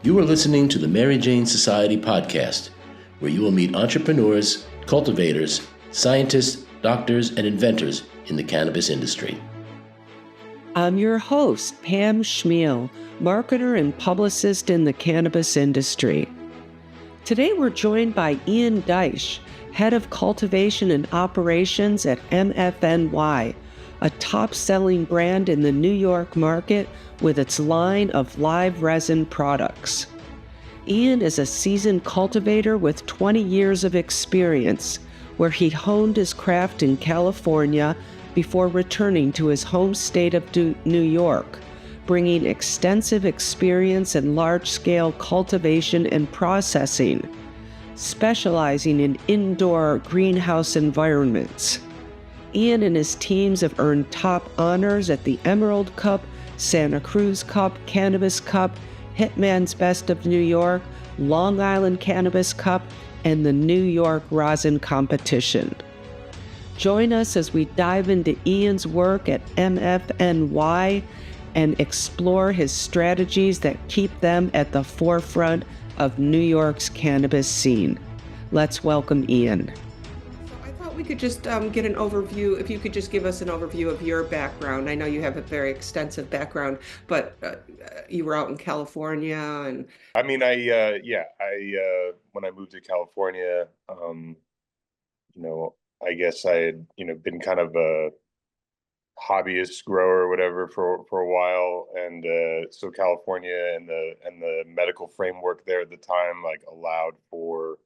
You are listening to the Mary Jane Society podcast, where you will meet entrepreneurs, cultivators, scientists, doctors, and inventors in the cannabis industry. I'm your host, Pam Schmiel, marketer and publicist in the cannabis industry. Today we're joined by Ian Dyche, head of cultivation and operations at MFNY, a top-selling brand in the New York market with its line of live resin products. Ian is a seasoned cultivator with 20 years of experience, where he honed his craft in California before returning to his home state of New York, bringing extensive experience in large-scale cultivation and processing, specializing in indoor greenhouse environments. Ian and his teams have earned top honors at the Emerald Cup, Santa Cruz Cup, Cannabis Cup, Hitman's Best of New York, Long Island Cannabis Cup, and the New York Rosin Competition. Join us as we dive into Ian's work at MFNY and explore his strategies that keep them at the forefront of New York's cannabis scene. Let's welcome Ian. I thought we could just get an overview, if you could just give us an overview of your background. I know you have a very extensive background, but you were out in California and... when I moved to California, I guess I had, been kind of a hobbyist grower or whatever for a while. And so California and the medical framework there at the time, like, allowed for,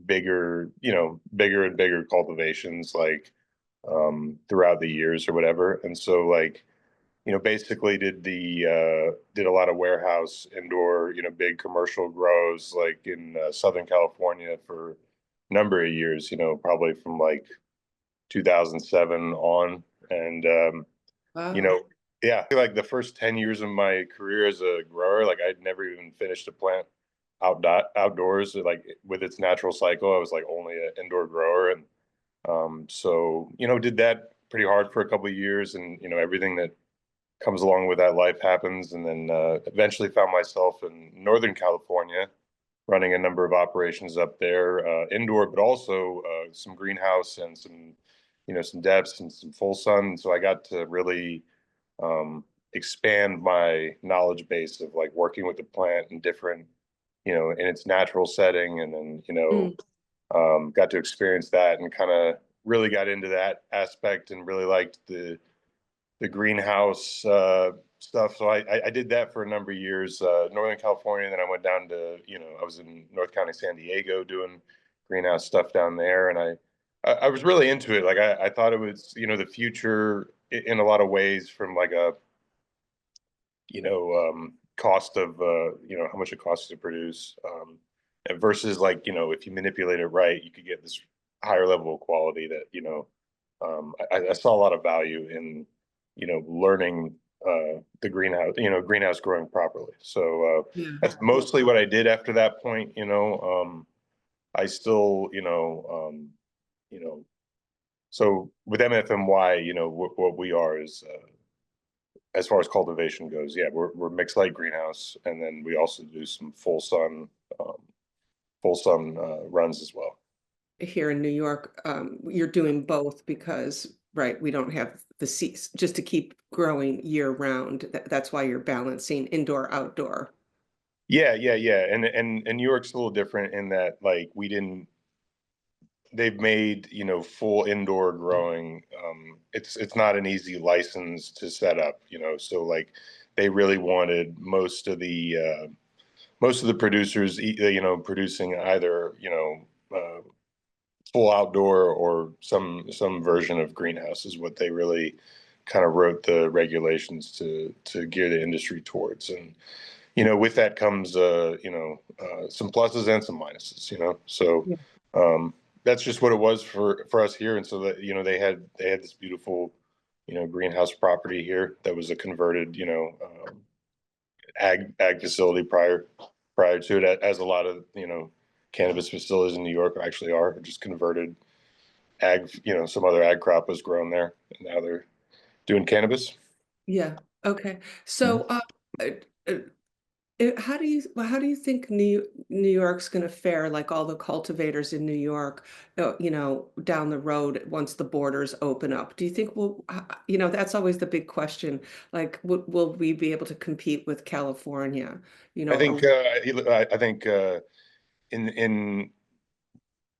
bigger and bigger cultivations, like throughout the years or whatever. And so, like, basically did a lot of warehouse indoor, big commercial grows, like in Southern California for a number of years, probably from like 2007 on. And, Wow. I feel like the first 10 years of my career as a grower, like, I'd never even finished a plant outdoors, like with its natural cycle. I was like only an indoor grower. And so, did that pretty hard for a couple of years, and, everything that comes along with that life happens. And then eventually found myself in Northern California running a number of operations up there, indoor, but also some greenhouse and some depths and some full sun. So I got to really expand my knowledge base of, like, working with the plant in different, in its natural setting. And then, got to experience that and kind of really got into that aspect and really liked the greenhouse stuff. So I did that for a number of years, Northern California. Then I went down to, I was in North County, San Diego, doing greenhouse stuff down there. And I was really into it. Like, I thought it was, the future in a lot of ways, from like a, cost of, how much it costs to produce, versus, like, if you manipulate it right, you could get this higher level of quality that, I saw a lot of value in, learning the greenhouse growing properly. So Yeah. that's mostly what I did after that point. I still, so with MFMY, what we are is, as far as cultivation goes, yeah, we're mixed light greenhouse, and then we also do some full sun runs as well. Here in New York, you're doing both because, right, we don't have the seats just to keep growing year round. That's why you're balancing indoor, outdoor. Yeah. And New York's a little different in that, like, they've made, full indoor growing. It's not an easy license to set up, so, like, they really wanted most of the producers, producing either, full outdoor or some version of greenhouse is what they really kind of wrote the regulations to gear the industry towards. And, with that comes, some pluses and some minuses, so, that's just what it was for us here. And so that, they had this beautiful, greenhouse property here that was a converted, ag facility prior to it, as a lot of, cannabis facilities in New York actually are just converted ag. Some other ag crop was grown there, and now they're doing cannabis. Yeah. Okay. So, How do you think New York's going to fare, like all the cultivators in New York, down the road once the borders open up? Do you think that's always the big question. Like, will we be able to compete with California? I Or think I think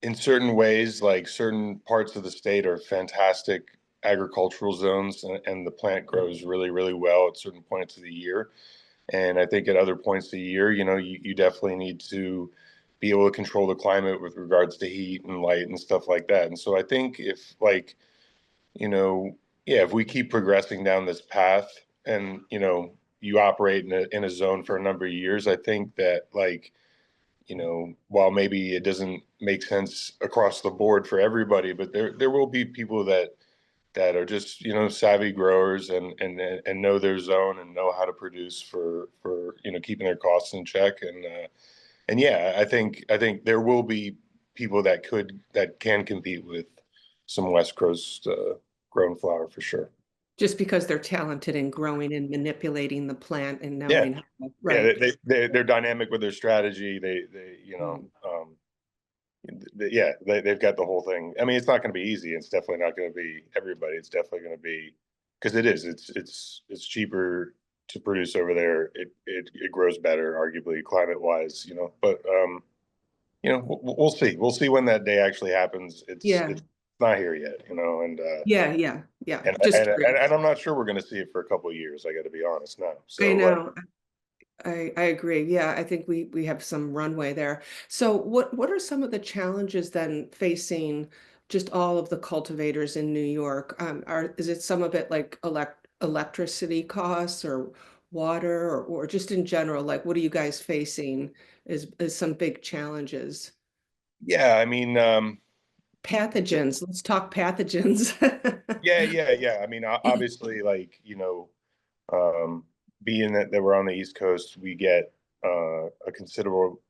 in certain ways, like certain parts of the state are fantastic agricultural zones, and the plant grows really, really well at certain points of the year. And I think at other points of the year, you definitely need to be able to control the climate with regards to heat and light and stuff like that. And so I think if like, you know, yeah, if we keep progressing down this path and, you operate in a zone for a number of years, I think that like, while maybe it doesn't make sense across the board for everybody, but there will be people that are just savvy growers and know their zone and know how to produce for keeping their costs in check and yeah, I think there will be people that can compete with some West Coast grown flower for sure. just because they're talented in growing and manipulating the plant and Yeah, knowing how, yeah, right? they're dynamic with their strategy. They Mm. yeah, they've got the whole thing. I mean, it's not going to be easy. It's definitely not going to be everybody. It's definitely going to be because it is. It's cheaper to produce over there. It grows better, arguably climate wise. But we'll see. We'll see when that day actually happens. Yeah, It's not here yet. And yeah, yeah, yeah. and Just and and, curious. and I'm not sure we're going to see it for a couple of years. I got to be honest now. I So like, know. I agree. Yeah, I think we have some runway there. So what are some of the challenges then facing just all of the cultivators in New York? Is it some of it like electricity costs or water or just in general, like what are you guys facing is some big challenges? yeah, I mean. Pathogens. Let's talk pathogens. Yeah. I mean, obviously, like, being that we're on the East Coast, we get a considerable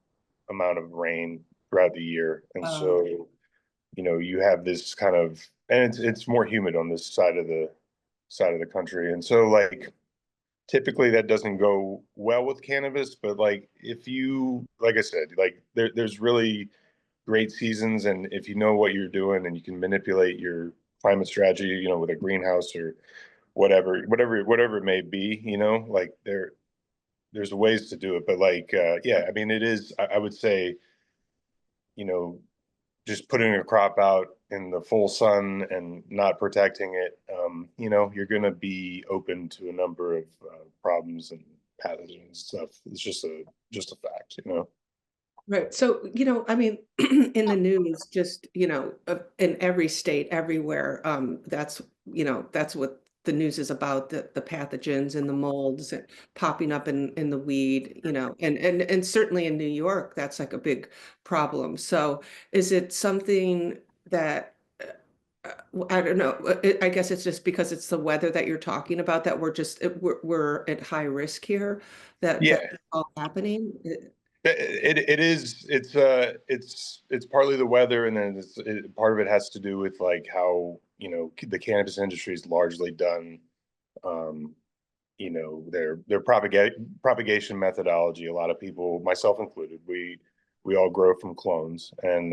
amount of rain throughout the year. And Uh, so, you have this kind of, and it's more humid on this side of the country. And so like typically that doesn't go well with cannabis, but like if you, like I said, like there's really great seasons, and if you know what you're doing and you can manipulate your climate strategy, with a greenhouse or whatever it may be, like there's ways to do it. But like yeah, I mean it is, I would say, you know just putting a crop out in the full sun and not protecting it, you're going to be open to a number of problems and pathogens and stuff. It's just a fact. Right. So, I mean, in the news, just, in every state, everywhere, that's what the news is about, the pathogens and the molds and popping up in the weed, and certainly in New York, that's like a big problem. So is it something that, I don't know, I guess it's just because it's the weather that you're talking about that we're at high risk here, that Yeah, all happening? it is. It's partly the weather, and then part of it has to do with like how the cannabis industry is largely done. Um, their propagation methodology. A lot of people, myself included, we all grow from clones, and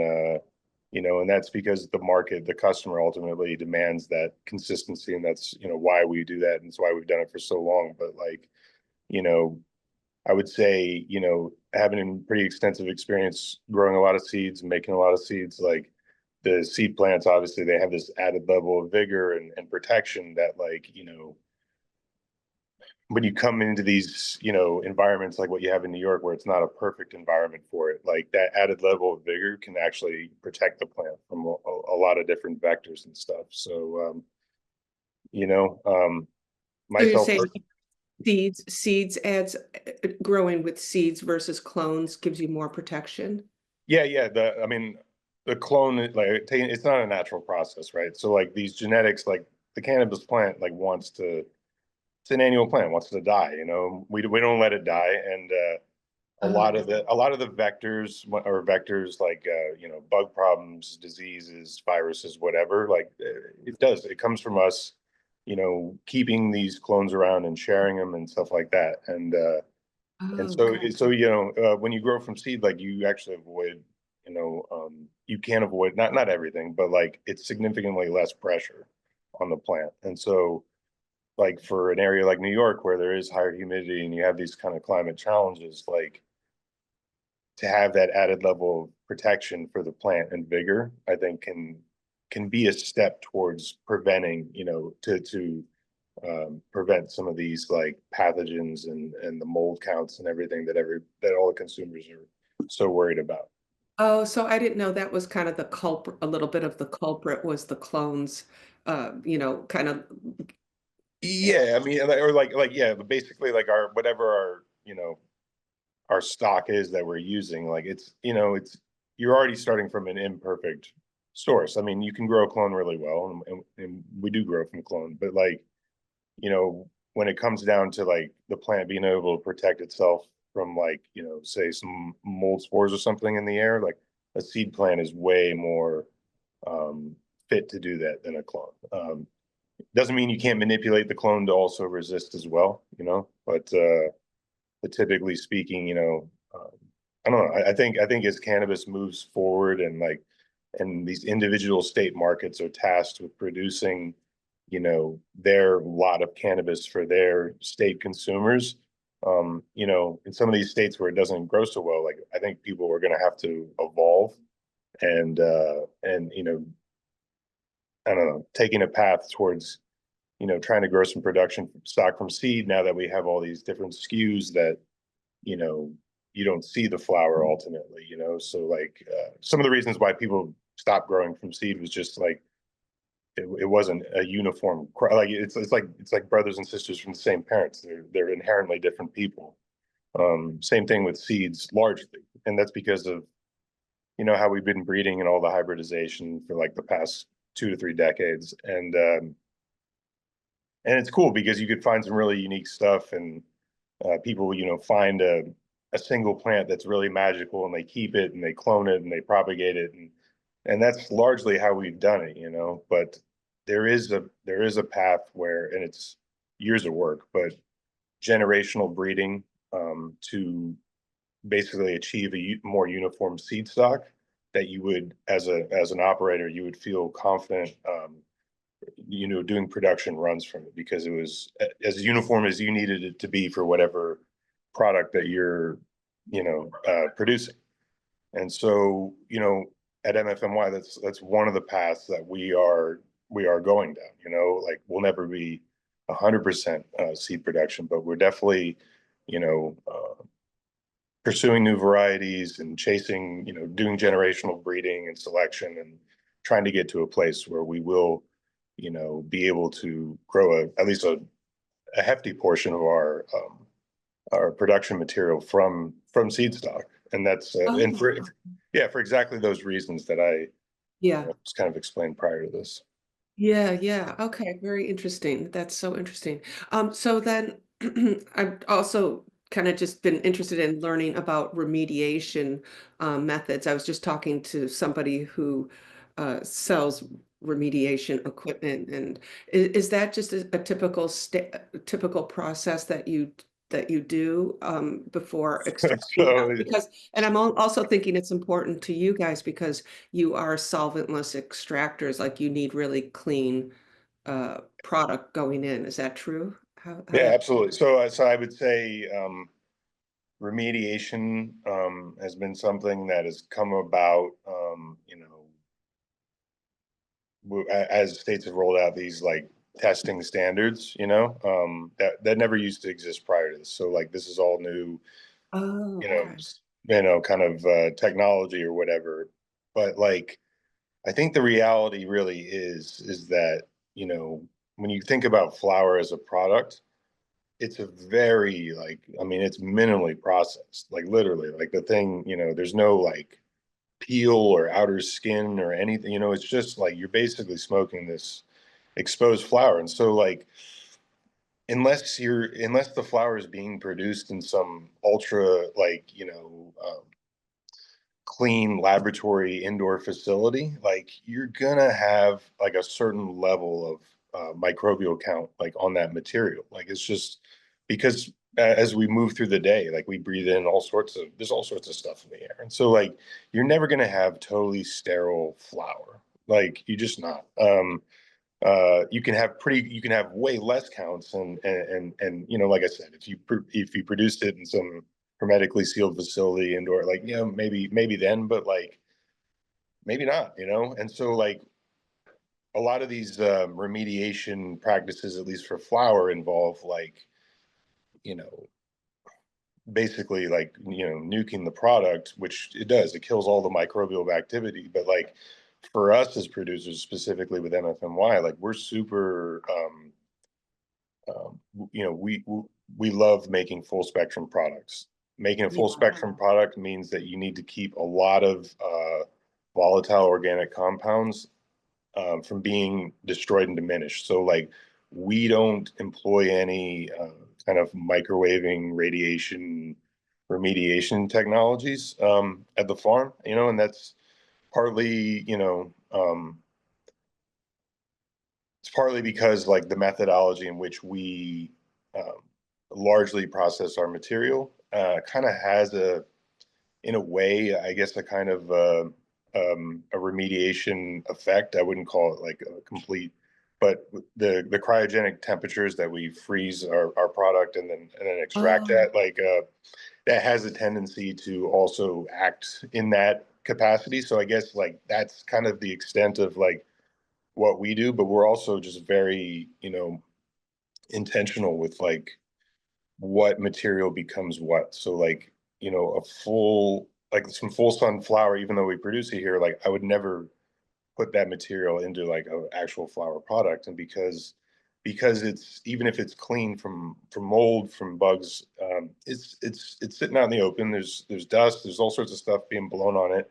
that's because the market, the customer ultimately demands that consistency, and that's why we do that, and it's why we've done it for so long. But like, you know, I would say, having pretty extensive experience growing a lot of seeds and making a lot of seeds, like the seed plants, obviously they have this added level of vigor and protection that like, when you come into these, environments like what you have in New York, where it's not a perfect environment for it, like that added level of vigor can actually protect the plant from a lot of different vectors and stuff. So, you know, So you're myself, saying seeds adds growing with seeds versus clones gives you more protection? yeah. I mean, the clone, like, it's not a natural process, right? So, like these genetics, like the cannabis plant, like it's an annual plant, wants to die. We don't let it die, and Uh, a lot of the vectors or vectors like bug problems, diseases, viruses, whatever, like it comes from us keeping these clones around and sharing them and stuff like that. And And Oh, so, okay. when you grow from seed, like you actually avoid, you can avoid not everything, but like it's significantly less pressure on the plant. And so, like for an area like New York where there is higher humidity and you have these kind of climate challenges, like to have that added level of protection for the plant and vigor, I think can be a step towards preventing, to prevent some of these like pathogens and the mold counts and everything that all the consumers are so worried about. Oh, so I didn't know that was kind of the culprit, a little bit of the culprit was the clones, kind of. Yeah, I mean, or like yeah, but basically like our whatever our stock is that we're using, like it's you're already starting from an imperfect source. I mean, you can grow a clone really well, and we do grow from clone, but like when it comes down to like the plant being able to protect itself from like say some mold spores or something in the air, like a seed plant is way more um, fit to do that than a clone. Doesn't mean you can't manipulate the clone to also resist as well, but typically speaking, I don't know. I think as cannabis moves forward and these individual state markets are tasked with producing, their lot of cannabis for their state consumers. In some of these states where it doesn't grow so well, like I think people are going to have to evolve and I don't know, taking a path towards trying to grow some production stock from seed now that we have all these different SKUs that you know you don't see the flower ultimately, so like some of the reasons why people stopped growing from seed was just like it wasn't a uniform, like it's like brothers and sisters from the same parents. They're inherently different people. Same thing with seeds largely, and that's because of how we've been breeding and all the hybridization for like the past 2 to 3 decades. And it's cool because you could find some really unique stuff, and people find a single plant that's really magical, and they keep it and they clone it and they propagate it, and that's largely how we've done it, but there is a path where, and it's years of work, but generational breeding to basically achieve a more uniform seed stock that you would, as an operator, you would feel confident doing production runs from it, because it was as uniform as you needed it to be for whatever product that you're producing. And so at MFNY, that's one of the paths that we are going down. Like we'll never be 100% seed production, but we're definitely pursuing new varieties and chasing, doing generational breeding and selection, and trying to get to a place where we will be able to grow at least a hefty portion of our production material from seed stock. And that's and Oh, for exactly those reasons that I yeah. just kind of explained prior to this. Yeah, yeah. Okay, very interesting. That's so interesting. So then I've also kind of just been interested in learning about remediation methods. I was just talking to somebody who sells remediation equipment, and is that just a typical typical process that you do before extracting them? So Because, and I'm also thinking it's important to you guys because you are solventless extractors, like you need really clean product going in. Is that true? How yeah, that? absolutely. So I would say remediation has been something that has come about, as states have rolled out these like testing standards, that never used to exist prior to this. So like this is all new, Oh, you know, okay. kind of technology or whatever. But like I think the reality really is that, when you think about flour as a product, it's a very like, I mean, it's minimally processed, like literally, like the thing, there's no like peel or outer skin or anything, it's just like you're basically smoking this exposed flour. And so like unless the flour is being produced in some ultra like, clean laboratory indoor facility, like you're gonna have like a certain level of microbial count like on that material. Like it's just because as we move through the day, like we breathe in there's all sorts of stuff in the air. And so like you're never going to have totally sterile flower. Like you just not. You can have way less counts and like I said, if you produced it in some hermetically sealed facility indoor, like maybe then, but like maybe not, and so like a lot of these remediation practices, at least for flower, involve like you know basically like nuking the product, which it does. It kills all the microbial activity, but like for us as producers, specifically with MFNY, like we're super we love making full spectrum products. Making a full Yeah. spectrum product means that you need to keep a lot of volatile organic compounds from being destroyed and diminished. So like we don't employ any kind of microwaving radiation remediation technologies at the farm, and that's partly, it's partly because like the methodology in which we largely process our material kind of has in a way, I guess, a kind of a remediation effect. I wouldn't call it like a complete, but the cryogenic temperatures that we freeze our product and then extract Oh, that, like that has a tendency to also act in that capacity. So I guess like that's kind of the extent of like what we do, but we're also just very, intentional with like what material becomes what. So like, a full like some full sun flower, even though we produce it here, like I would never put that material into like an actual flower product. And because it's even if it's clean from mold, from bugs, it's sitting out in the open. There's dust, there's all sorts of stuff being blown on it.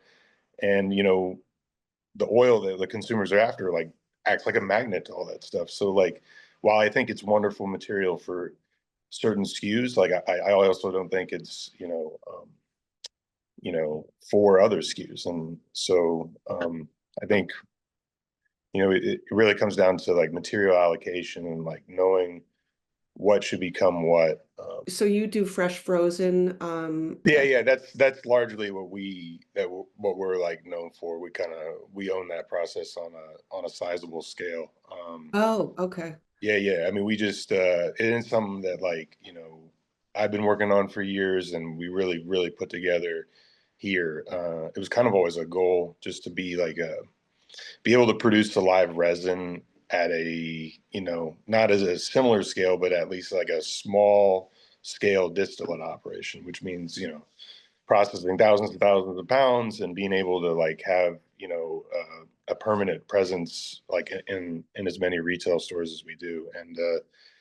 And the oil that the consumers are after like acts like a magnet to all that stuff. So like while I think it's wonderful material for certain SKUs, like I also don't think it's for other SKUs. And so I think it really comes down to like material allocation and like knowing what should become what. so you do fresh frozen, Yeah, that's largely what we're like known for. We own that process on a sizable scale. oh, okay. Yeah. I mean, we just it is something that like I've been working on for years, and we really put together here. It was kind of always a goal just to be able to produce the live resin at a not as a similar scale, but at least like a small scale distillate operation, which means processing thousands and thousands of pounds and being able to like have a permanent presence like in as many retail stores as we do. And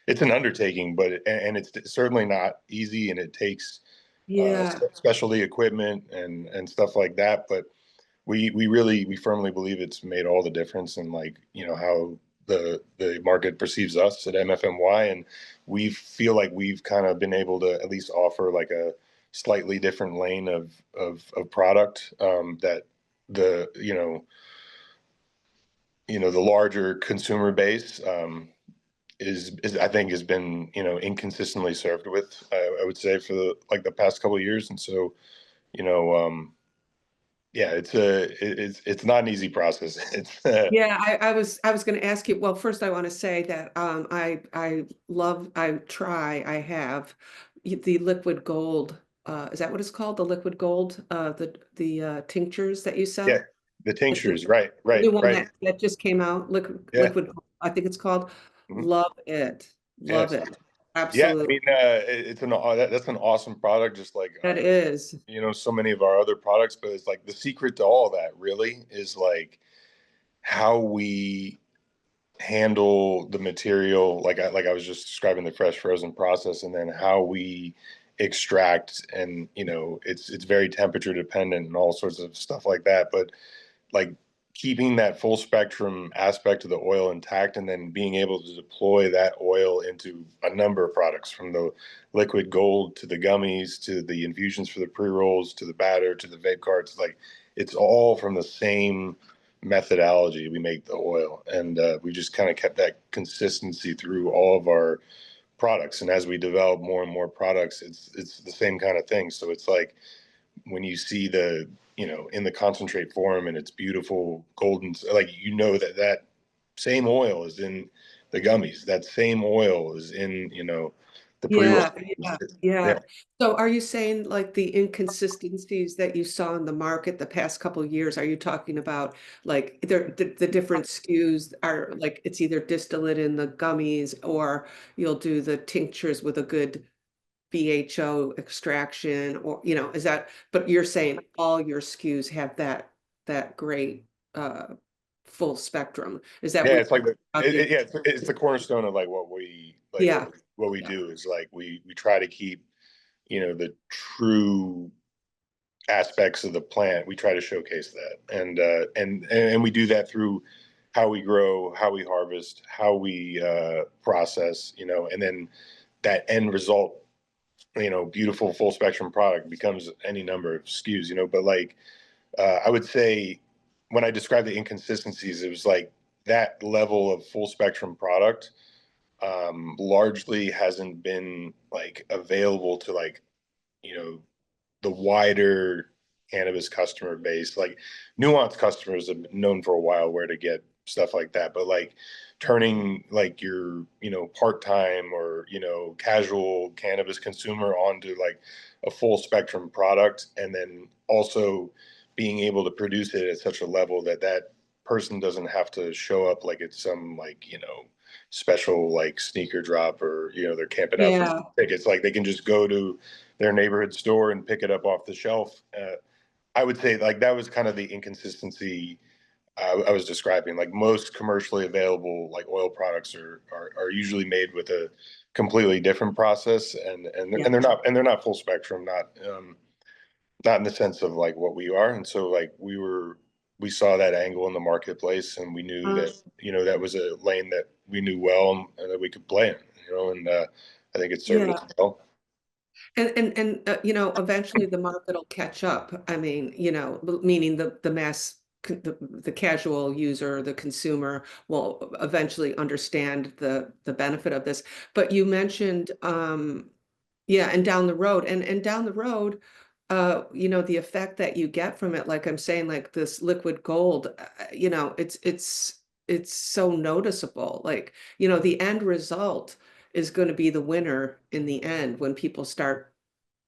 it's an undertaking, but and it's certainly not easy, and it takes Yeah. specialty equipment and stuff like that. But we firmly believe it's made all the difference in like how the market perceives us at MFNY. And we feel like we've kind of been able to at least offer like a slightly different lane of product that the the larger consumer base is I think has been inconsistently served with, I would say, for the past couple of years. And so you know yeah, it's not an easy process. It's Yeah, I was going to ask you. Well, first I want to say that I have the liquid gold. Is that what it's called? The liquid gold, the tinctures that you yeah, sell? the The tinctures, right, new one right. that just came out, Yeah. liquid gold, I think it's called. Mhm. Love it. Love Yes. it. Yeah, I Absolutely. mean, that's an awesome product, just like That is. so many of our other products. But it's like the secret to all that really is like how we handle the material, like I was just describing the fresh frozen process, and then how we extract. And it's very temperature dependent and all sorts of stuff like that. But like keeping that full spectrum aspect of the oil intact, and then being able to deploy that oil into a number of products, from the liquid gold to the gummies to the infusions for the pre-rolls to the batter to the vape carts. Like it's all from the same methodology we make the oil. And we just kind of kept that consistency through all of our products. And as we develop more and more products, it's the same kind of thing. So it's like when you see the, in the concentrate form and it's beautiful golden, like, that that same oil is in the gummies, that same oil is in, the pre-roll. Yeah, yeah, Yeah. yeah. So are you saying like the inconsistencies that you saw in the market the past couple of years? Are you talking about like the different SKUs are like it's either distillate in the gummies or you'll do the tinctures with a good BHO extraction or is that, but you're saying all your SKUs have that great full spectrum. Is that Yeah, what it's like you're talking? yeah, it's the cornerstone of like what we like Yeah. what we Yeah. do is like we try to keep, the true aspects of the plant. We try to showcase that, and we do that through how we grow, how we harvest, how we process, and then that end result, beautiful full spectrum product becomes any number of SKUs, but like I would say when I described the inconsistencies, it was like that level of full spectrum product largely hasn't been like available to like, you know, the wider cannabis customer base. Like nuanced customers have known for a while where to get stuff like that, but like turning like your, part-time or, casual cannabis consumer onto like a full spectrum product, and then also being able to produce it at such a level that that person doesn't have to show up like it's some like, special like sneaker drop, or, they're camping out for Yeah. tickets. Like they can just go to their neighborhood store and pick it up off the shelf. I would say like that was kind of the inconsistency I was describing. Like most commercially available like oil products are usually made with a completely different process, Yeah. and they're not full spectrum, not in the sense of like what we are. And so like we saw that angle in the marketplace, and we knew that that was a lane that we knew well, and that we could play in. And I think it served Yeah. us well. And eventually the market will catch up. I mean, meaning the mass, the casual user, the consumer will eventually understand the benefit of this. But you mentioned, yeah, and down the road, and down the road, the effect that you get from it, like I'm saying, like this liquid gold, it's so noticeable. Like, the end result is going to be the winner in the end when people start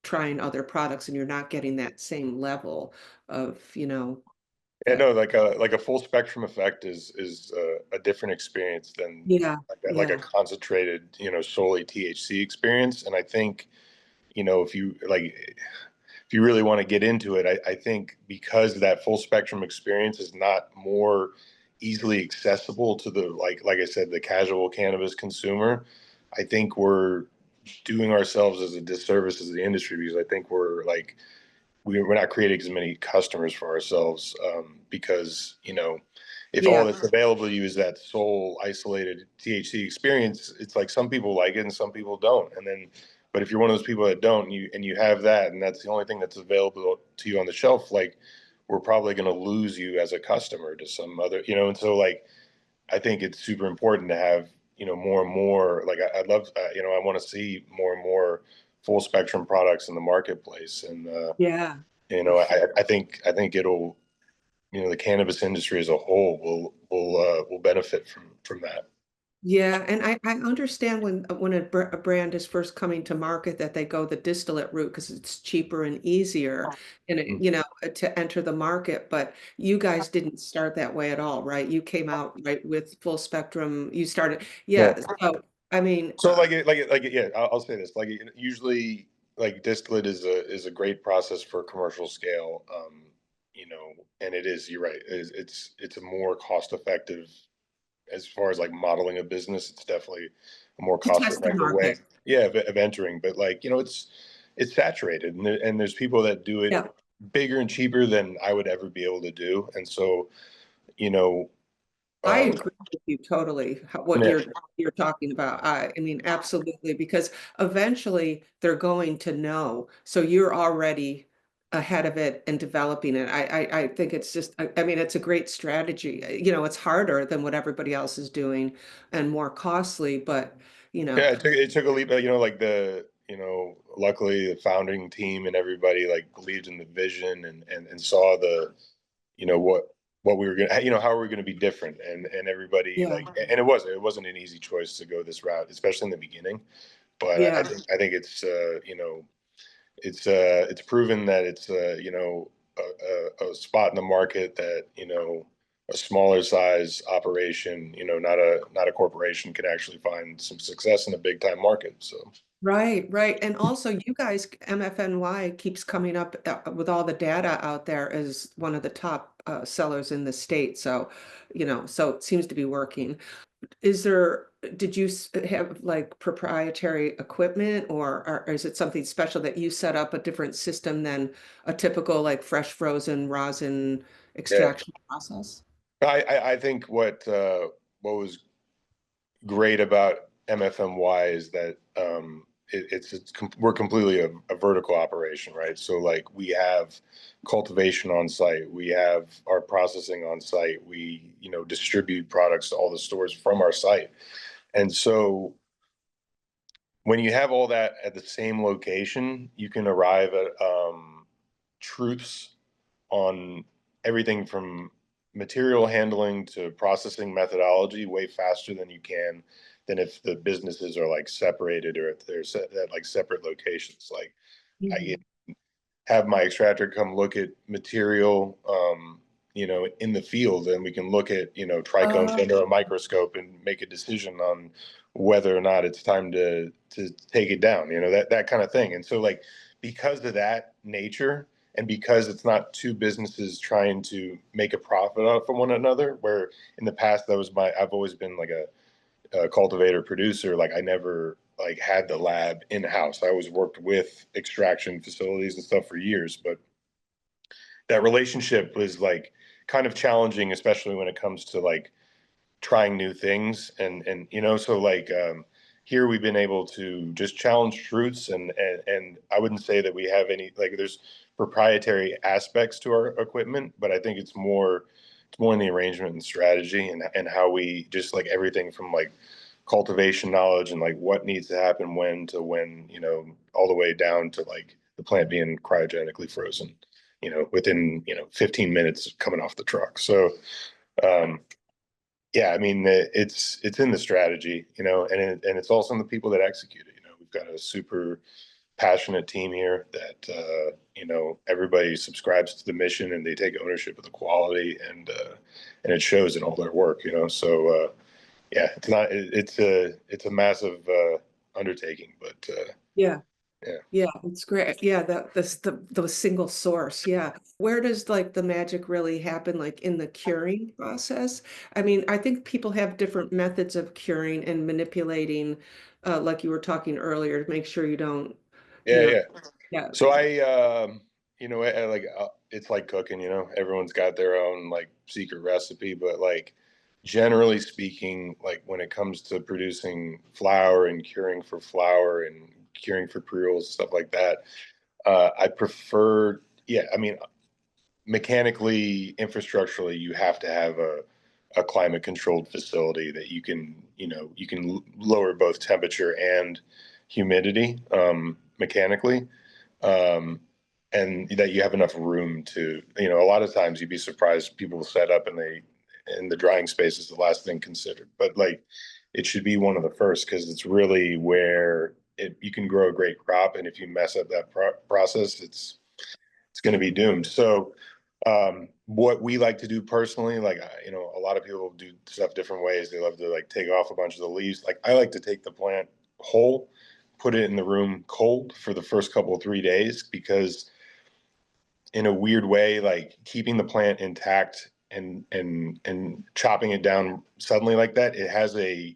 trying other products and you're not getting that same level of, Yeah, the no, like a full spectrum effect is a different experience than yeah, like a yeah, concentrated, solely THC experience. And I think, if you really want to get into it, I think because that full spectrum experience is not more easily accessible to the like I said, the casual cannabis consumer, I think we're doing ourselves as a disservice as the industry, because I think we're like we're not creating as many customers for ourselves, because if all yeah, that's available to you is that sole isolated THC experience, it's like some people like it and some people don't. And then, but if you're one of those people that don't, you have that, and that's the only thing that's available to you on the shelf, like we're probably going to lose you as a customer to some other, and so like I think it's super important to have, more and more, like I'd love, I want to see more and more full spectrum products in the marketplace. And yeah, for sure. I think it'll, the cannabis industry as a whole will benefit from that. Yeah, and I understand when a brand is first coming to market that they go the distillate route because it's cheaper and easier and Mm. to enter the market. But you guys didn't start that way at all, right? You came out right with full spectrum. You started, Yeah. yeah. So I mean, So yeah, I'll say this. Like usually, like distillate is a great process for commercial scale. And it is. You're right. It's a more cost effective, as far as like modeling a business. It's definitely a more to cost test the effective way. market. Yeah, of entering. But like it's saturated, and there's people that do it Yeah. bigger and cheaper than I would ever be able to do. And so you know, I um, agree with you totally, what yeah, you're talking about. I mean, absolutely, because eventually they're going to know. So you're already ahead of it and developing it. I think it's just, I mean, it's a great strategy. It's harder than what everybody else is doing and more costly, but you know. Yeah, it took a leap, like luckily the founding team and everybody like believed in the vision and saw the, what we were gonna, how are we gonna be different, and everybody Yeah. like, and it wasn't an easy choice to go this route, especially in the beginning. But I Yeah. think it's proven that it's a spot in the market that a smaller size operation, not a corporation, can actually find some success in a big time market. So Right, right. And also, you guys, MFNY keeps coming up with all the data out there as one of the top sellers in the state. So, so it seems to be working. Did you have like proprietary equipment, or is it something special that you set up a different system than a typical like fresh frozen rosin yeah, extraction process? I think what was great about MFMY is that we're completely a vertical operation, right? So like we have cultivation on site, we have our processing on site, we distribute products to all the stores from our site, and so when you have all that at the same location, you can arrive at truths on everything from material handling to processing methodology way faster than if the businesses are like separated, or if they're at like separate locations. Like I Mhm. have my extractor come look at material, in the field, and we can look at, trichomes Uh, under a microscope and make a decision on whether or not it's time to take it down, that kind of thing. And so like, because of that nature, and because it's not two businesses trying to make a profit out from one another, where in the past I've always been like a cultivator producer. Like I never like had the lab in house. I always worked with extraction facilities and stuff for years, but that relationship was like kind of challenging, especially when it comes to like trying new things. And so like, here we've been able to just challenge truths, and I wouldn't say that we have any, like, there's proprietary aspects to our equipment, but I think it's more in the arrangement and strategy, and how we just like everything from like cultivation knowledge and like what needs to happen when to when, all the way down to like the plant being cryogenically frozen, within 15 minutes coming off the truck. So um, yeah, I mean, it's in the strategy, and it's also in the people that execute it. We've got a super passionate team here that everybody subscribes to the mission, and they take ownership of the quality, and it shows in all their work. So yeah, it's a massive undertaking, but yeah. yeah. Yeah, it's great. Yeah, the single source. Yeah. Where does like the magic really happen, like in the curing process? I mean, I think people have different methods of curing and manipulating, like you were talking earlier, to make sure you don't, you Yeah, know, yeah. yeah. So like, it's like cooking, everyone's got their own like secret recipe, but like generally speaking, like when it comes to producing flour and curing for flour and curing for pre-rolls, stuff like that, I prefer, yeah, I mean, mechanically, infrastructurally, you have to have a climate controlled facility that you can lower both temperature and humidity, mechanically, um, and that you have enough room to, a lot of times you'd be surprised, people set up and the drying space is the last thing considered, but like it should be one of the first, because it's really where you can grow a great crop, and if you mess up that process, it's going to be doomed. So what we like to do personally, like, a lot of people do stuff different ways. They love to like take off a bunch of the leaves. Like I like to take the plant whole, put it in the room cold for the first couple of 3 days, because in a weird way, like keeping the plant intact and chopping it down suddenly like that, it has a,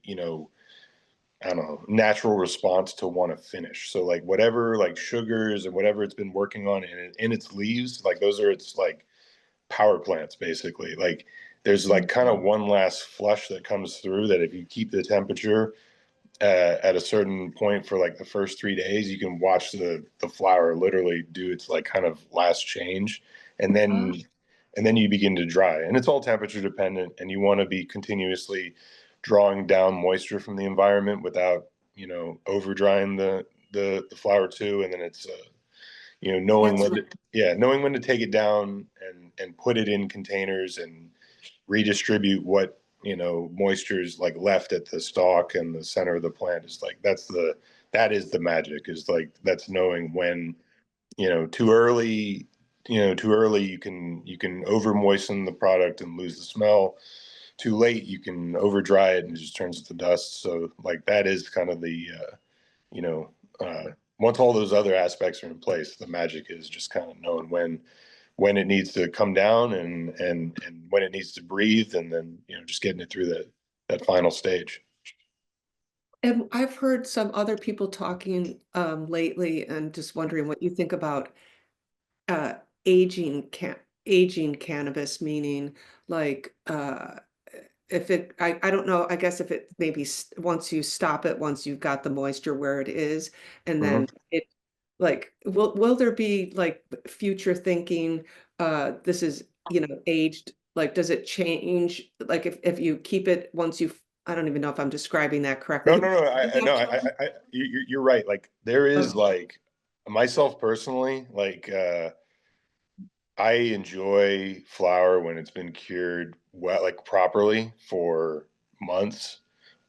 I don't know, natural response to want to finish. So like whatever like sugars and whatever it's been working on in its leaves, like those are its like power plants basically. Like there's like kind of one last flush that comes through, that if you keep the temperature at a certain point for like the first 3 days, you can watch the flower literally do its like kind of last change, and Ah, then you begin to dry, and it's all temperature dependent, and you want to be continuously drawing down moisture from the environment without over drying the flower too, and then it's knowing That's when right. knowing when to take it down and put it in containers and redistribute what moisture is like left at the stalk and the center of the plant. Is like that is the magic, is like that's knowing when too early. Too early you can over moisten the product and lose the smell. Too late you can over dry it and it just turns to dust. So like that is kind of the you know once all those other aspects are in place, the magic is just kind of knowing when it needs to come down and when it needs to breathe, and then just getting it through that final stage. And I've heard some other people talking lately, and just wondering what you think about uh aging aging cannabis, meaning like if it I don't know, I guess if it maybe once you stop it, once you've got the moisture where it is, and Mhm. then it like will there be like future thinking, this is aged, like does it change, like if you keep it once you, I don't even know if I'm describing that No, correctly. no, no. I no, you're right. Like there is Oh, like myself personally, like I enjoy flour when it's been cured well, like properly for months.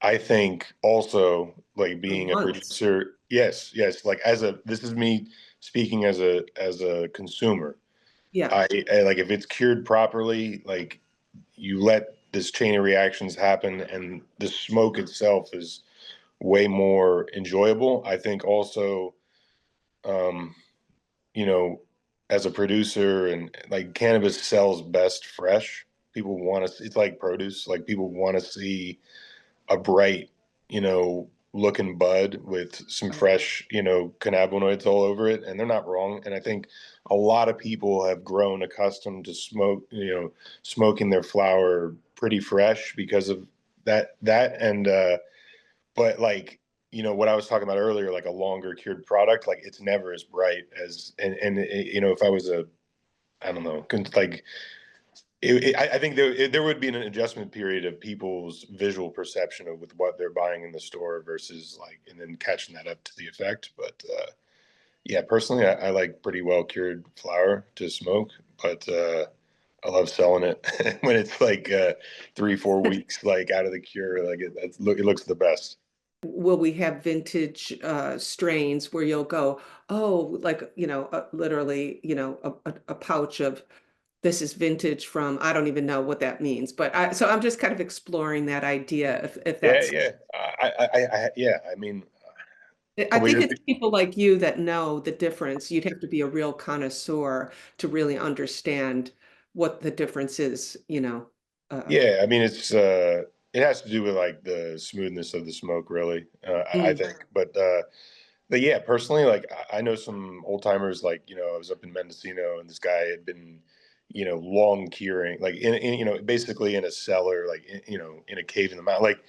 I think also like for being a months. producer, yes, yes, like this is me speaking as a consumer. Yeah. I like if it's cured properly, like you let this chain of reactions happen and the smoke itself is way more enjoyable. I think also, um, you know, as a producer, and like cannabis sells best fresh. People want to, it's like produce, like people want to see a bright, looking bud with some Right. fresh, cannabinoids all over it. And they're not wrong. And I think a lot of people have grown accustomed to smoking their flower pretty fresh because of and but like what I was talking about earlier, like a longer cured product, like it's never as bright as, and if I was I don't know, like I think there would be an adjustment period of people's visual perception of with what they're buying in the store versus like, and then catching that up to the effect. But yeah, personally, I like pretty well cured flour to smoke, but I love selling it when it's like 3-4 weeks like out of the cure. Like it looks the best. Will we have vintage strains where you'll go, oh, like, literally, a pouch of this is vintage from, I don't even know what that means, but so I'm just kind of exploring that idea, if Yeah, that's, yeah. Yeah. I mean, a I couple think years. it's people like you that know the difference. You'd have to be a real connoisseur to really understand what the difference is, Yeah, I mean, it has to do with like the smoothness of the smoke, really. I Mm, think, but yeah, personally, like I know some old timers. Like I was up in Mendocino, and this guy had been, long curing, like basically in a cellar, like in a cave in the mountain, like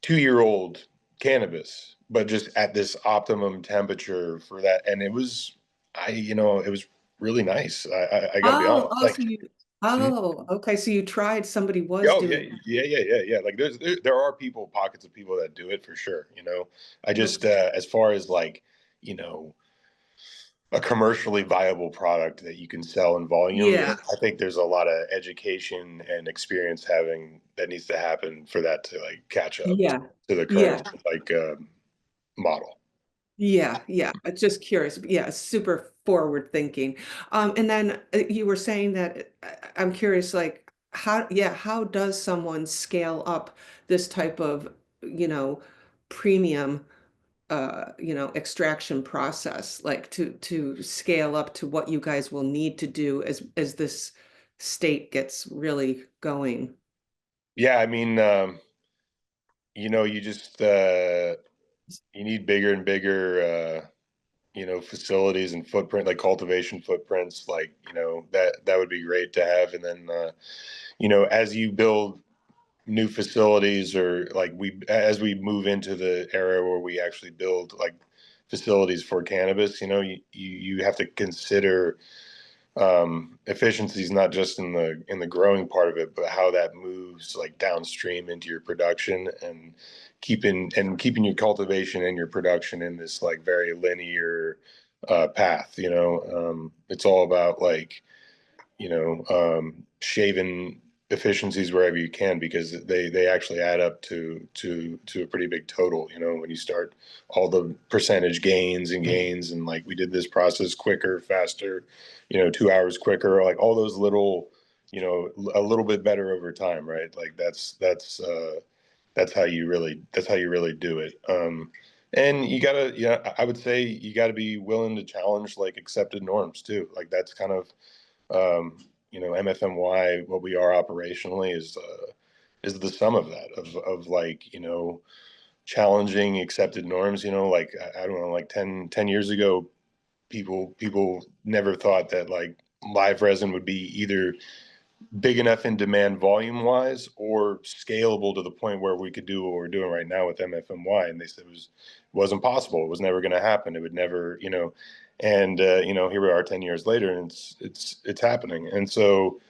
2-year-old cannabis, but just at this optimum temperature for that, and it was, it was really nice. I got to be oh, honest, oh, so like. you, Mhm. oh, okay, so you tried, somebody was Oh yeah, doing yeah. Like there are pockets of people that do it for sure. I that. just as far as like you know a commercially viable product that you can sell in volume, Yeah, I think there's a lot of education and experience having that needs to happen for that to like catch up yeah, to the yeah. current like model. Yeah, yeah. Just curious. Yeah, super forward thinking. And then you were saying that, I'm curious, like how does someone scale up this type of, you know, premium, extraction process, like to scale up to what you guys will need to do as this state gets really going. Yeah, I mean, you just you need bigger and bigger. Facilities and footprint, like cultivation footprints, like, that would be great to have. And then, as you build new facilities, or like as we move into the era where we actually build like facilities for cannabis, you have to consider efficiencies, not just in the growing part of it, but how that moves like downstream into your production, and keeping your cultivation and your production in this like very linear path. It's all about like shaving efficiencies wherever you can, because they actually add up to a pretty big total. When you start all the percentage gains and like we did this process quicker, faster, 2 hours quicker, like all those little, a little bit better over time, right? Like that's how you really do it. And you gotta, I would say you gotta be willing to challenge like accepted norms too. Like that's kind of, MFNY, what we are operationally is the sum of that, of like, challenging accepted norms. Like I don't know, like 10 years ago, people never thought that like live resin would be either big enough in demand volume wise or scalable to the point where we could do what we're doing right now with MFNY. And they said it wasn't possible. It was never going to happen. It would never, and here we are 10 years later, and it's happening. And so,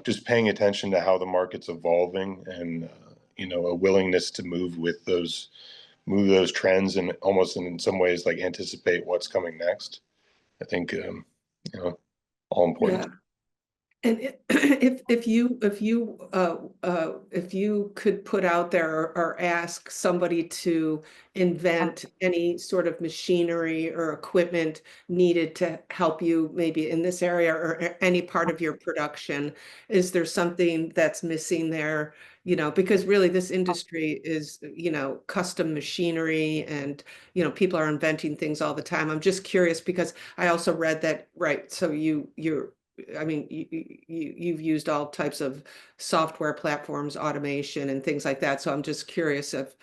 just paying attention to how the market's evolving, and a willingness to move those trends, and almost in some ways like anticipate what's coming next. I think all important. Yeah. And if you could put out there or ask somebody to invent any sort of machinery or equipment needed to help you maybe in this area or any part of your production, is there something that's missing there? Because really this industry is, custom machinery, and, people are inventing things all the time. I'm just curious because I also read that, right, so you're I mean, you've used all types of software platforms, automation, and things like that. So I'm just curious of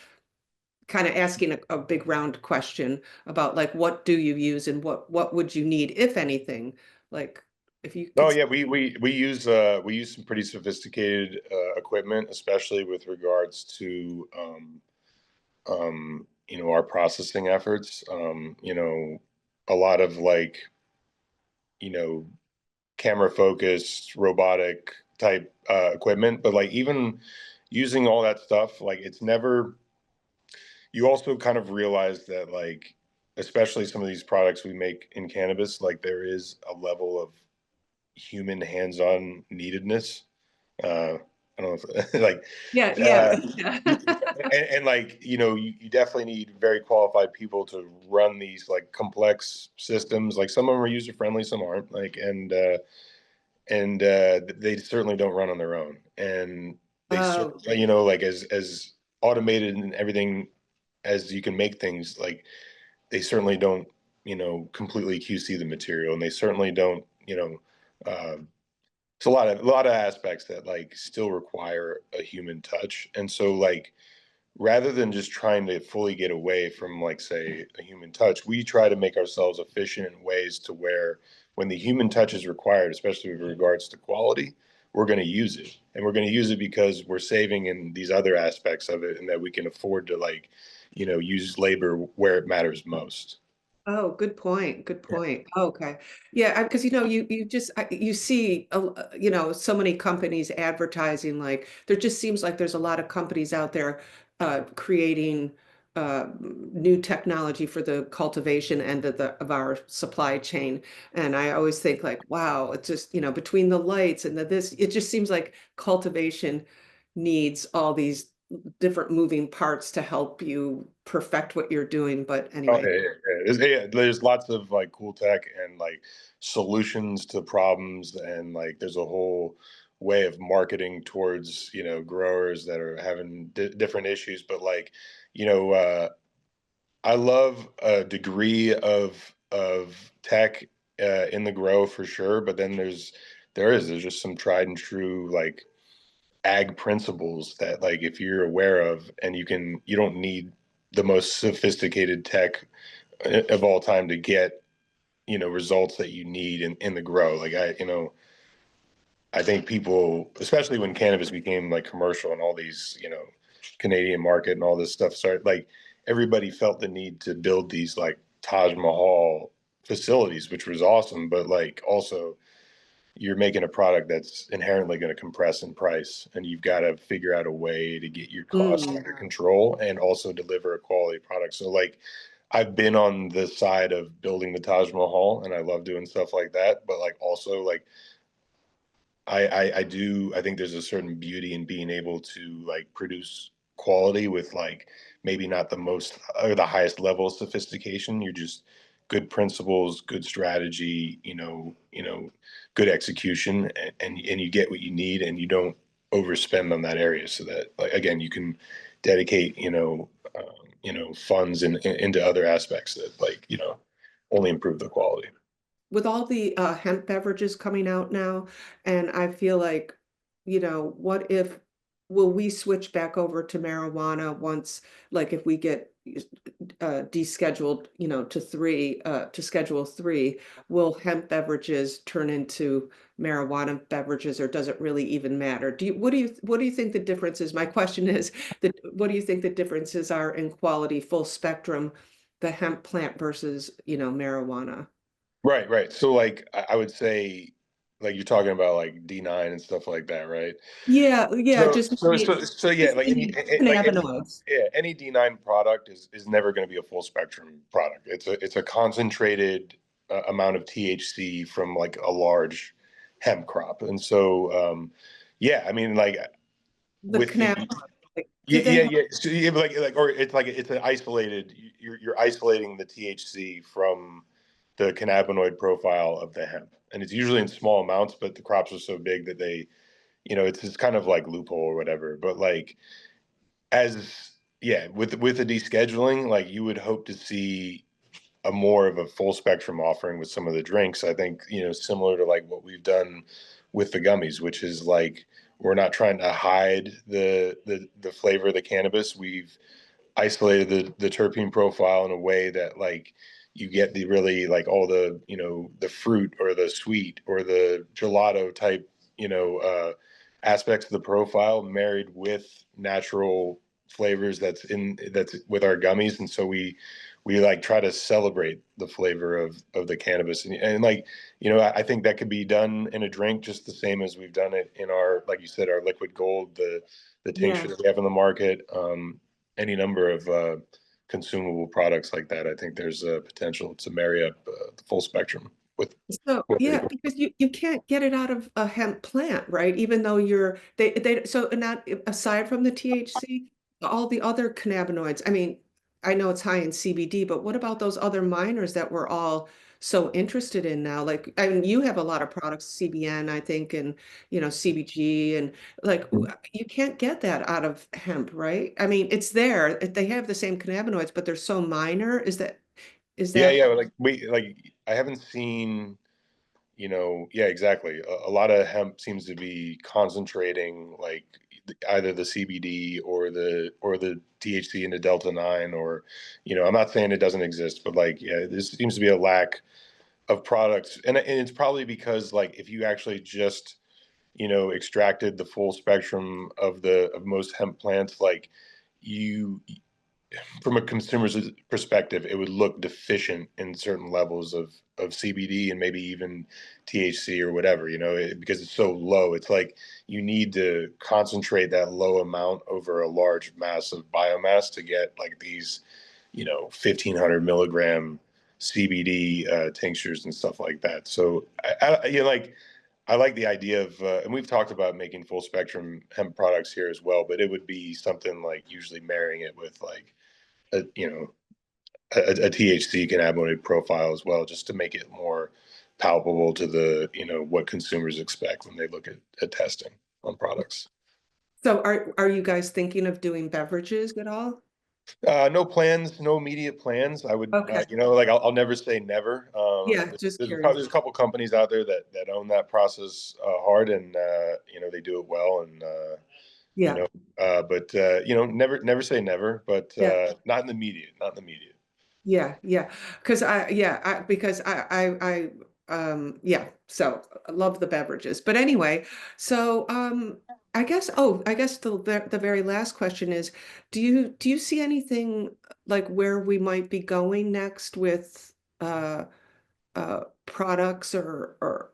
kind of asking a big round question about like, what do you use and what would you need, if anything? Like, if you Oh could. yeah, we use some pretty sophisticated equipment, especially with regards to our processing efforts. A lot of like camera focused robotic type equipment, but like even using all that stuff, like it's never. You also kind of realize that like, especially some of these products we make in cannabis, like there is a level of human hands-on neededness. I don't know if like, Yeah, yeah, uh, yeah. and like, you definitely need very qualified people to run these like complex systems. Like some of them are user friendly, some aren't. Like, and they certainly don't run on their own. And they Oh, certainly, like as automated and everything as you can make things, like they certainly don't, completely QC the material, and they certainly don't, it's a lot of aspects that like still require a human touch. And so like rather than just trying to fully get away from like say a human touch, we try to make ourselves efficient in ways to where when the human touch is required, especially with regards to quality, we're going to use it. And we're going to use it because we're saving in these other aspects of it, and that we can afford to like, use labor where it matters most. oh, good point. Good point. Okay. Yeah, because you just you see so many companies advertising, like there just seems like there's a lot of companies out there creating new technology for the cultivation end of our supply chain. And I always think like, wow, it's just, between the lights and this, it just seems like cultivation needs all these different moving parts to help you perfect what you're doing. But Oh anyway. yeah. There's lots of like cool tech and like solutions to problems, and like there's a whole way of marketing towards growers that are having different issues. But like you know I love a degree of tech in the grow for sure, but then there's just some tried and true like ag principles that like if you're aware of, and you don't need the most sophisticated tech of all time to get results that you need in the grow. Like I think people, especially when cannabis became like commercial and all these Canadian market and all this stuff started, like everybody felt the need to build these like Taj Mahal facilities, which was awesome, but like also you're making a product that's inherently going to compress in price, and you've got to figure out a way to get your costs Mm. under control and also deliver a quality product. So like I've been on the side of building the Taj Mahal, and I love doing stuff like that, but like also like I think there's a certain beauty in being able to like produce quality with like maybe not the most or the highest level of sophistication. You're just good principles, good strategy, good execution, and you get what you need, and you don't overspend on that area, so that like again you can dedicate funds into other aspects that like only improve the quality. With all the hemp beverages coming out now, and I feel like, what if will we switch back over to marijuana once, like if we get descheduled, to schedule 3, will hemp beverages turn into marijuana beverages, or does it really even matter? What do you think the difference is? My question is that what do you think the differences are in quality, full spectrum, the hemp plant versus, marijuana? Right, right. So like I would say like you're talking about like D9 and stuff like that, right? Yeah, yeah, So so so so yeah, just like maybe cannabinoids. any D9 product is never going to be a full spectrum product. It's a concentrated amount of THC from like a large hemp crop. And so yeah, I mean like The with the cannabinoids, like, do yeah, they yeah, have yeah. So yeah, like, or it's like it's an isolated. You're isolating the THC from the cannabinoid profile of the hemp, and it's usually in small amounts. But the crops are so big that it's kind of like loophole or whatever. But like as yeah, with the descheduling, like you would hope to see a more of a full spectrum offering with some of the drinks. I think, similar to like what we've done with the gummies, which is like we're not trying to hide the flavor of the cannabis. We've isolated the terpene profile in a way that like you get the really like all the, the fruit or the sweet or the gelato type, aspects of the profile married with natural flavors that's with our gummies. And so we like try to celebrate the flavor of the cannabis, and like I think that could be done in a drink just the same as we've done it in our, like you said, our liquid gold, the tincture yeah. that we have in the market, any number of consumable products like that. I think there's a potential to marry up the full spectrum So with yeah, people. because you can't get it out of a hemp plant, right? Even though they so not aside from the THC, all the other cannabinoids. I mean, I know it's high in CBD, but what about those other minors that we're all so interested in now? Like, I mean, you have a lot of products, CBN, I think, and CBG, and like you can't get that out of hemp, right? I mean, it's there. They have the same cannabinoids, but they're so minor. Is Yeah, that yeah. Like I haven't seen, yeah, exactly. A lot of hemp seems to be concentrating like either the CBD or the THC into Delta 9, or, I'm not saying it doesn't exist, but like, yeah, there seems to be a lack of products, and it's probably because like if you actually just extracted the full spectrum of most hemp plants, like you from a consumer's perspective, it would look deficient in certain levels of CBD and maybe even THC or whatever, because it's so low. It's like you need to concentrate that low amount over a large mass of biomass to get like these, 1,500 milligram CBD tinctures and stuff like that. So I like the idea of, and we've talked about making full spectrum hemp products here as well, but it would be something like usually marrying it with like a a THC cannabinoid profile as well, just to make it more palpable to the what consumers expect when they look at testing on products. so? Are you guys thinking of doing beverages at all? No plans, no immediate plans. I would, Okay. like I'll never say never. Yeah, just There's curious. there's a couple companies out there that own that process hard, and they do it well, and you Yeah, know, but never say never, but yeah, not in the immediate, not in the immediate. yeah, yeah. Because because yeah. So I love the beverages. But anyway, so I guess the very last question is, do you see anything like where we might be going next with products or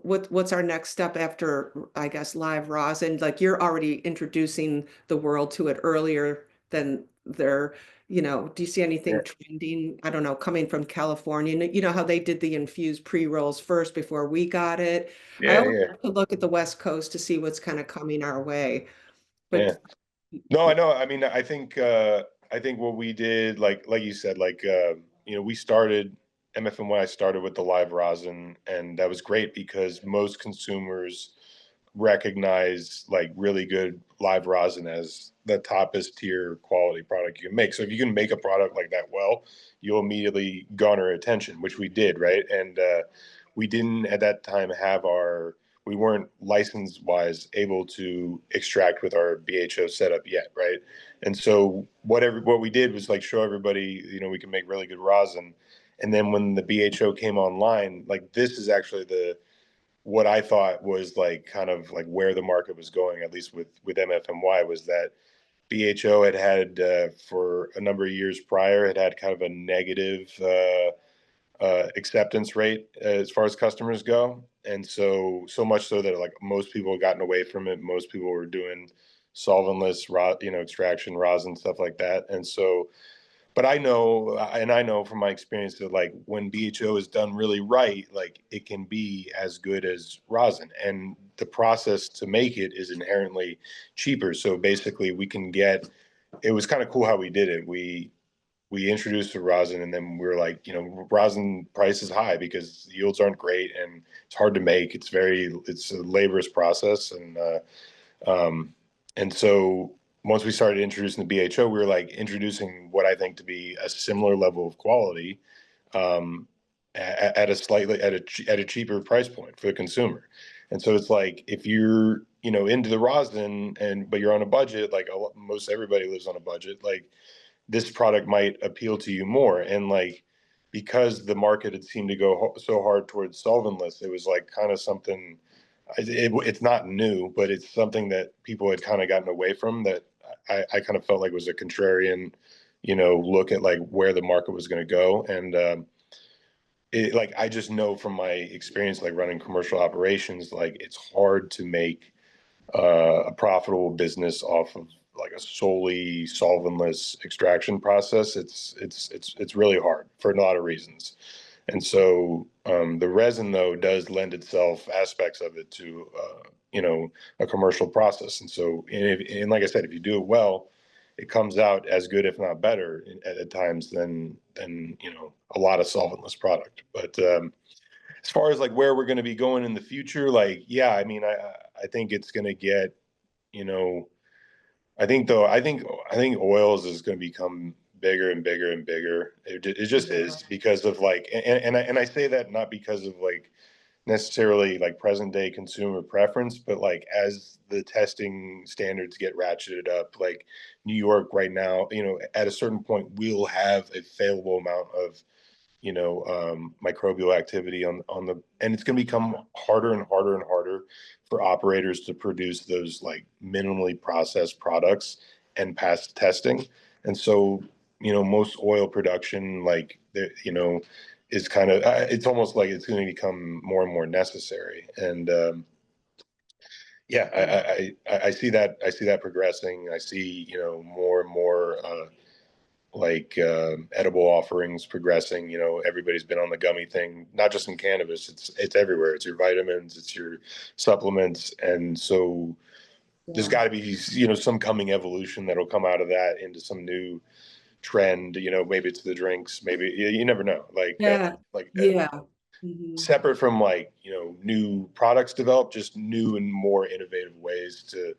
what's our next step after, I guess, live rosin? Like you're already introducing the world to it earlier than they're, do you see anything trending? I don't know, coming from California. You know how they did the infused pre-rolls first before we got it. I always Yeah. like to look at the West Coast to see what's kind of coming our way. Yeah. But No, I know. I mean, I think what we did, like you said, we started MFNY started with the live rosin, and that was great because most consumers recognize like really good live rosin as the toppest tier quality product you can make. So if you can make a product like that well, you'll immediately garner attention, which we did, right? And we didn't at that time have we weren't license wise able to extract with our BHO setup yet, right? And so what we did was like show everybody, we can make really good rosin. And then when the BHO came online, like this is actually what I thought was like kind of like where the market was going, at least with MFNY, was that BHO had for a number of years prior had kind of a negative acceptance rate as far as customers go, and so much so that like most people had gotten away from it. Most people were doing solventless, extraction rosin, stuff like that, and so. But I know from my experience that like when BHO is done really right, like it can be as good as rosin, and the process to make it is inherently cheaper. So basically, we can get. It was kind of cool how we did it. We introduced the rosin, and then we were like, rosin price is high because yields aren't great and it's hard to make. It's a laborious process, and so once we started introducing the BHO, we were like introducing what I think to be a similar level of quality, at a cheaper price point for the consumer. And so it's like if you're into the rosin but you're on a budget, like most everybody lives on a budget, like this product might appeal to you more. And like because the market had seemed to go so hard towards solventless, it was like kind of something. It's not new, but it's something that people had kind of gotten away from, that I kind of felt like was a contrarian, look at like where the market was going to go. And like I just know from my experience, like running commercial operations, like it's hard to make a profitable business off of like a solely solventless extraction process. It's really hard for a lot of reasons. And so the resin, though, does lend itself aspects of it to, a commercial process. And so, and like I said, if you do it well, it comes out as good, if not better, at times than a lot of solventless product. But as far as like where we're going to be going in the future, like yeah, I mean, I think it's going to get, I think oils is going to become bigger and bigger and bigger. It just is because of like, and I say that not because of like necessarily like present day consumer preference, but like as the testing standards get ratcheted up, like New York right now, at a certain point we'll have a favorable amount of microbial activity on the, and it's going to become harder and harder and harder for operators to produce those like minimally processed products and pass testing. And so, most oil production, like, is kind of, it's almost like it's going to become more and more necessary. And, yeah, I see that. I see that progressing. I see, more and more, like edible offerings progressing. Everybody's been on the gummy thing, not just in cannabis. It's everywhere. It's your vitamins, it's your supplements, and so there's got to be some coming evolution that'll come out of that into some new trend. Maybe it's the drinks. Maybe you never know. Like yeah. Mhm. separate from like new products developed, just new and more innovative ways to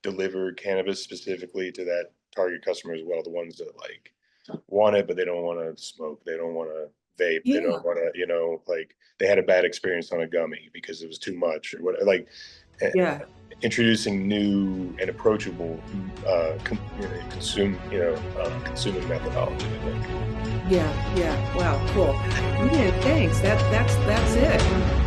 deliver cannabis specifically to that target customer as well. The ones that like want it, but they don't want to smoke. They don't want to vape. They Yeah. don't want to, like they had a bad experience on a gummy because it was too much or what. Like Yeah. introducing new and approachable consuming methodology, I think. Yeah. Yeah. Wow. Cool. Yeah. Thanks. That's it.